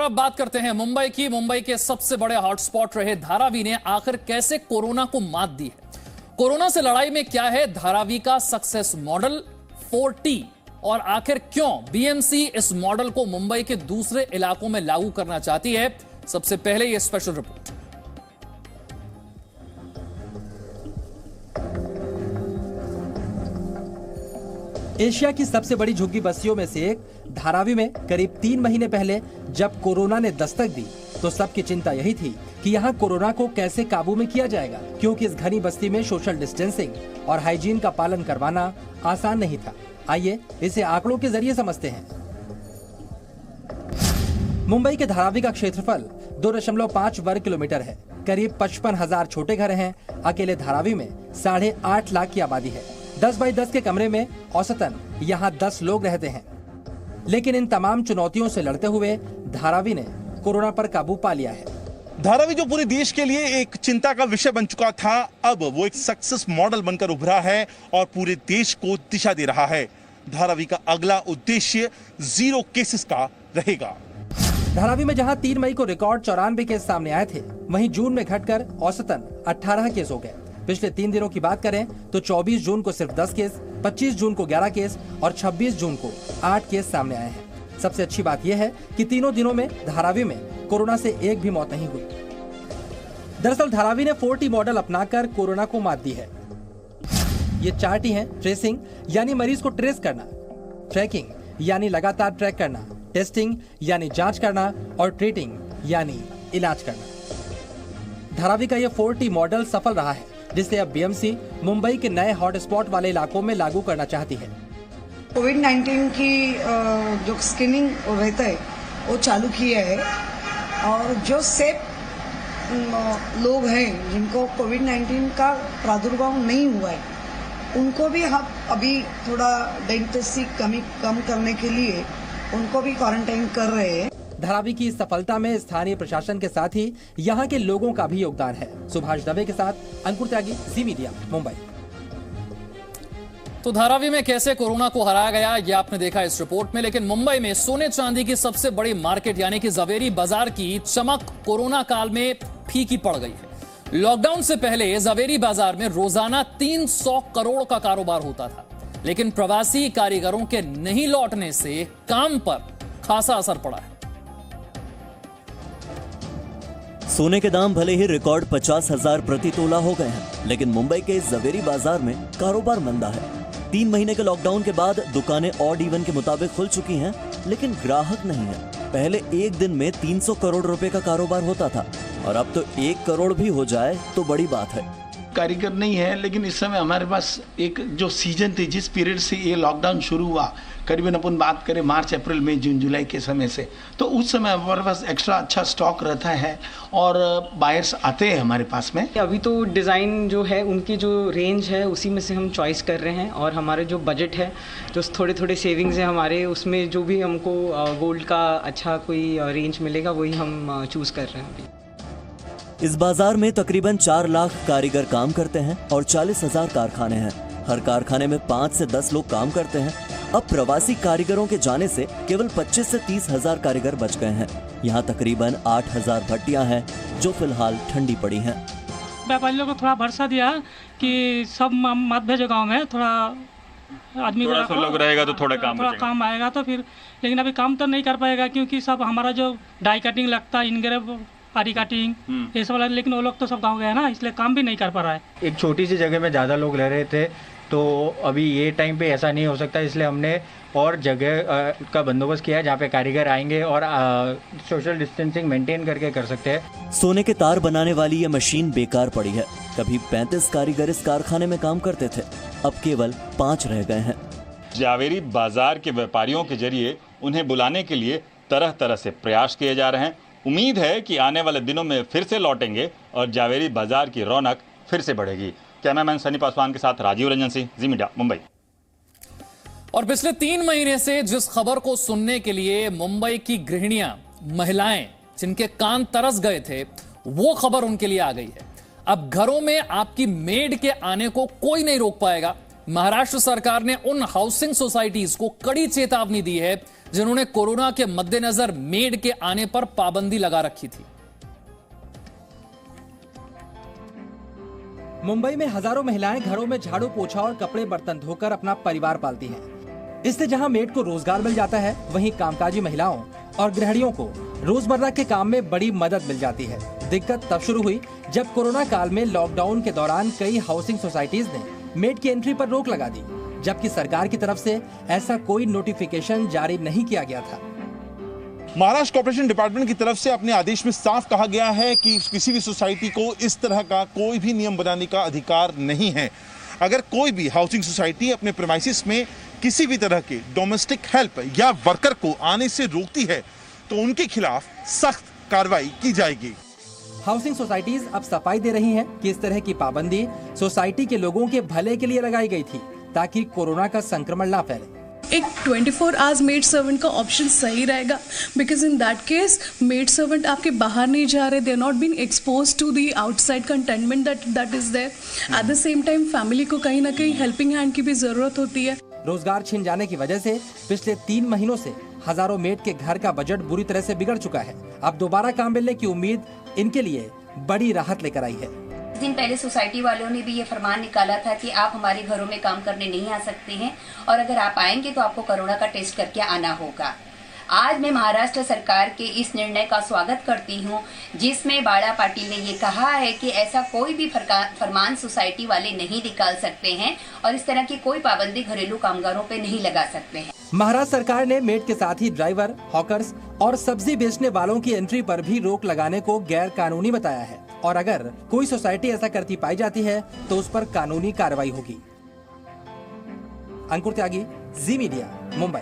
अब बात करते हैं मुंबई की। मुंबई के सबसे बड़े हॉटस्पॉट रहे धारावी ने आखिर कैसे कोरोना को मात दी है। कोरोना से लड़ाई में क्या है धारावी का सक्सेस मॉडल 4T, और आखिर क्यों बीएमसी इस मॉडल को मुंबई के दूसरे इलाकों में लागू करना चाहती है। सबसे पहले यह स्पेशल रिपोर्ट। एशिया की सबसे बड़ी झुग्गी बस्तियों में से एक धारावी में करीब 3 महीने पहले जब कोरोना ने दस्तक दी तो सबकी चिंता यही थी कि यहाँ कोरोना को कैसे काबू में किया जाएगा, क्योंकि इस घनी बस्ती में सोशल डिस्टेंसिंग और हाइजीन का पालन करवाना आसान नहीं था। आइए इसे आंकड़ों के जरिए समझते हैं। मुंबई के धारावी का क्षेत्रफल 2.5 वर्ग किलोमीटर है। करीब 55,000 छोटे घर हैं। अकेले धारावी में 8.5 लाख की आबादी है। 10 बाई 10 के कमरे में औसतन यहाँ 10 लोग रहते हैं। लेकिन इन तमाम चुनौतियों से लड़ते हुए धारावी ने कोरोना पर काबू पा लिया है। धारावी जो पूरे देश के लिए एक चिंता का विषय बन चुका था, अब वो एक सक्सेस मॉडल बनकर उभरा है और पूरे देश को दिशा दे रहा है। धारावी का अगला उद्देश्य 0 केसेस का रहेगा। धारावी में जहां 3 मई को रिकॉर्ड 94 केस सामने आए थे, वहीं जून में घटकर औसतन 18 केस हो गए। पिछले 3 दिनों की बात करें तो 24 जून को सिर्फ 10 केस, 25 जून को 11 केस और 26 जून को 8 केस सामने आए हैं। सबसे अच्छी बात यह है कि तीनों दिनों में धारावी में कोरोना से एक भी मौत नहीं हुई। दरअसल धारावी ने 4T मॉडल अपनाकर कोरोना को मात दी है। ये 4T हैं: ट्रेसिंग यानी मरीज को ट्रेस करना, ट्रैकिंग यानी लगातार ट्रैक करना, टेस्टिंग यानी जांच करना और ट्रीटिंग यानी इलाज करना। धारावी का ये 4T मॉडल सफल रहा है, जिसे अब बीएमसी मुंबई के नए हॉटस्पॉट वाले इलाकों में लागू करना चाहती है। कोविड-19 की जो स्क्रीनिंग रहता है वो चालू किया है, और जो सेफ लोग हैं जिनको कोविड-19 का प्रादुर्भाव नहीं हुआ है, उनको भी हम अभी थोड़ा डेंटिस्टी कम करने के लिए उनको भी क्वारंटाइन कर रहे हैं। धारावी की इस सफलता में स्थानीय प्रशासन के साथ ही यहाँ के लोगों का भी योगदान है। सुभाष दवे के साथ अंकुर त्यागी, जी मीडिया, मुंबई। तो धारावी में कैसे कोरोना को हराया गया ये आपने देखा इस रिपोर्ट में। लेकिन मुंबई में सोने चांदी की सबसे बड़ी मार्केट यानी कि जवेरी बाजार की चमक कोरोना काल में फीकी पड़ गई है। लॉकडाउन से पहले जवेरी बाजार में रोजाना 300 करोड़ का कारोबार होता था, लेकिन प्रवासी कारीगरों के नहीं लौटने से काम पर खासा असर पड़ा है। सोने के दाम भले ही रिकॉर्ड 50,000 प्रति तोला हो गए हैं, लेकिन मुंबई के जवेरी बाजार में कारोबार मंदा है। 3 महीने के लॉकडाउन के बाद दुकानें ऑड इवन के मुताबिक खुल चुकी हैं, लेकिन ग्राहक नहीं है। पहले एक दिन में 300 करोड़ रुपए का कारोबार होता था, और अब तो 1 करोड़ भी हो जाए तो बड़ी बात है। कारीगर नहीं है, लेकिन इस समय हमारे पास एक जो सीजन थी, जिस पीरियड से ये लॉकडाउन शुरू हुआ, करीबन अपन बात करें मार्च, अप्रैल, मई, जून, जुलाई के समय से, तो उस समय हमारे पास एक्स्ट्रा अच्छा स्टॉक रहता है और बायर्स आते हैं हमारे पास में। अभी तो डिज़ाइन जो है उनकी जो रेंज है उसी में से हम चॉइस कर रहे हैं, और हमारे जो बजट है, जो थोड़े सेविंग्स है हमारे, उसमें जो भी हमको गोल्ड का अच्छा कोई रेंज मिलेगा वही हम चूज़ कर रहे हैं अभी। इस बाजार में तकरीबन 4 लाख कारीगर काम करते हैं और 40,000 कारखाने हैं। हर कारखाने में 5 से 10 लोग काम करते हैं। अब प्रवासी कारीगरों के जाने से केवल 25 से 30,000 कारीगर बच गए हैं। यहाँ तकरीबन 8,000 भट्टियां हैं जो फिलहाल ठंडी पड़ी हैं। व्यापारियों को थोड़ा भरोसा दिया कि सब मत भेजो गाँव में, थोड़ा आदमी थोड़ा लोग रहेगा तो थोड़ा काम आएगा तो फिर, लेकिन अभी काम तो नहीं कर पाएगा क्योंकि सब हमारा जो डाई कटिंग लगता है, इनग्रेव, आरी कटिंग, ये सब, लेकिन वो लोग तो सब गाँव गए ना, इसलिए काम भी नहीं कर पा रहा है। एक छोटी सी जगह में ज़्यादा लोग रह रहे थे, तो अभी ये टाइम पे ऐसा नहीं हो सकता, इसलिए हमने और जगह का बंदोबस्त किया है जहाँ पे कारीगर आएंगे और सोशल डिस्टेंसिंग मेंटेन करके कर सकते हैं। सोने के तार बनाने वाली ये मशीन बेकार पड़ी है। कभी 35 कारीगर इस कारखाने में काम करते थे, अब केवल 5 रह गए हैं। जावेरी बाजार के व्यापारियों के जरिए उन्हें बुलाने के लिए तरह तरह से प्रयास किए जा रहे हैं। उम्मीद है कि आने वाले दिनों में फिर से लौटेंगे और जावेरी बाजार की रौनक फिर से बढ़ेगी। कैमरामैन सनी पासवान के साथ राजीव रंजन सिंह, जी मीडिया, मुंबई। और पिछले 3 महीने से जिस खबर को सुनने के लिए मुंबई की गृहिणियां, महिलाएं, जिनके कान तरस गए थे, वो खबर उनके लिए आ गई है। अब घरों में आपकी मेड के आने को कोई नहीं रोक पाएगा। महाराष्ट्र सरकार ने उन हाउसिंग सोसाइटीज को कड़ी चेतावनी दी है जिन्होंने कोरोना के मद्देनजर मेड के आने पर पाबंदी लगा रखी थी। मुंबई में हजारों महिलाएं घरों में झाड़ू पोछा और कपड़े बर्तन धोकर अपना परिवार पालती हैं। इससे जहां मेड को रोजगार मिल जाता है, वहीं कामकाजी महिलाओं और गृहिणियों को रोजमर्रा के काम में बड़ी मदद मिल जाती है। दिक्कत तब शुरू हुई जब कोरोना काल में लॉकडाउन के दौरान कई हाउसिंग सोसाइटीज ने मेड की एंट्री पर रोक लगा दी, जबकि सरकार की तरफ से ऐसा कोई नोटिफिकेशन जारी नहीं किया गया था। महाराष्ट्र कॉर्पोरेशन डिपार्टमेंट की तरफ से अपने आदेश में साफ कहा गया है कि किसी भी सोसाइटी को इस तरह का कोई भी नियम बनाने का अधिकार नहीं है। अगर कोई भी हाउसिंग सोसाइटी अपने प्रेमाइसिस में किसी भी तरह के डोमेस्टिक हेल्प या वर्कर को आने से रोकती है तो उनके खिलाफ सख्त कार्रवाई की जाएगी। हाउसिंग सोसाइटीज अब सफाई दे रही हैं कि इस तरह की पाबंदी सोसाइटी के लोगों के भले के लिए लगाई गई थी, ताकि कोरोना का संक्रमण ना फैले। एक 24 आवर्स मेड सर्वेंट का ऑप्शन सही रहेगा, because in that case maid servant आपके बाहर नहीं जा रहे, they are not being expose to the outside containment that is there. At the same time family को कहीं ना कहीं हेल्पिंग हैंड की भी जरूरत होती है। रोजगार छिन जाने की वजह से पिछले 3 महीनों से हजारों मेड के घर का बजट बुरी तरह से बिगड़ चुका है। अब दोबारा काम मिलने की उम्मीद इनके लिए बड़ी राहत लेकर आई है। कुछ दिन पहले सोसाइटी वालों ने भी ये फरमान निकाला था कि आप हमारे घरों में काम करने नहीं आ सकते हैं, और अगर आप आएंगे तो आपको कोरोना का टेस्ट करके आना होगा। आज मैं महाराष्ट्र सरकार के इस निर्णय का स्वागत करती हूं, जिसमें बाड़ा पाटिल ने ये कहा है कि ऐसा कोई भी फरमान सोसाइटी वाले नहीं निकाल सकते हैं और इस तरह की कोई पाबंदी घरेलू कामगारों पे नहीं लगा सकते हैं। महाराष्ट्र सरकार ने मेड के साथ ही ड्राइवर, हॉकर्स और सब्जी बेचने वालों की एंट्री पर भी रोक लगाने को गैर कानूनी बताया है, और अगर कोई सोसाइटी ऐसा करती पाई जाती है तो उस पर कानूनी कार्रवाई होगी। अंकुर त्यागी, जी मीडिया, मुंबई।